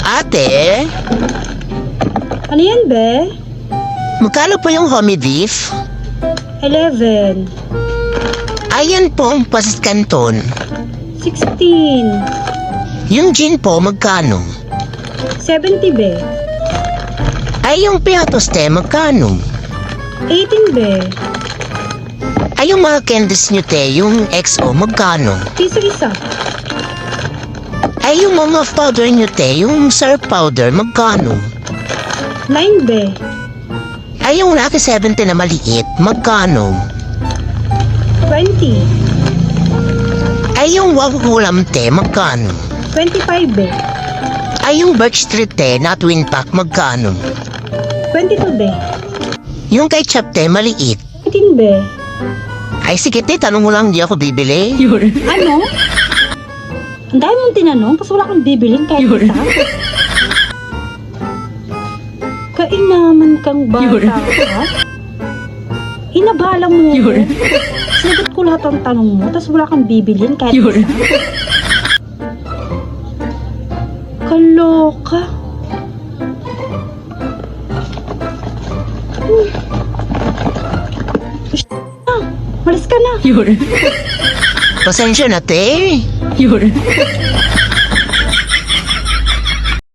Ate, Ano yan, be? magkano po yung homie beef? 11. Ayan po ang pasit canton. 16. Yung gin po, magkano? 70, be. Ay, yung piatos te, magkano? 18, be. Ay, yung mga candies nyo te, yung XO, magkano? Piso isa. Ay, yung mga powder nyo te, yung syrup powder, magkano? 9, be. Ay, yung Lucky 70 na maliit, magkano? 20. Ay, yung wakulam te, magkano? 25, be. Ay, yung birch tree te, na twin pack, magkano? 22, be. Yung ketchup te, maliit. 18, be. Ay, sige te, tanong mo lang, di ako bibili. Ano? Ang dami mong tinanong, tapos wala kang bibilin kahit isa. Kainaman kang bata ka. Hinabala mo ako. Sinagot ko lahat ang tanong mo, tapos wala kang bibilin kahit isa. Kaloka. Malis ka na. Pasensya na te.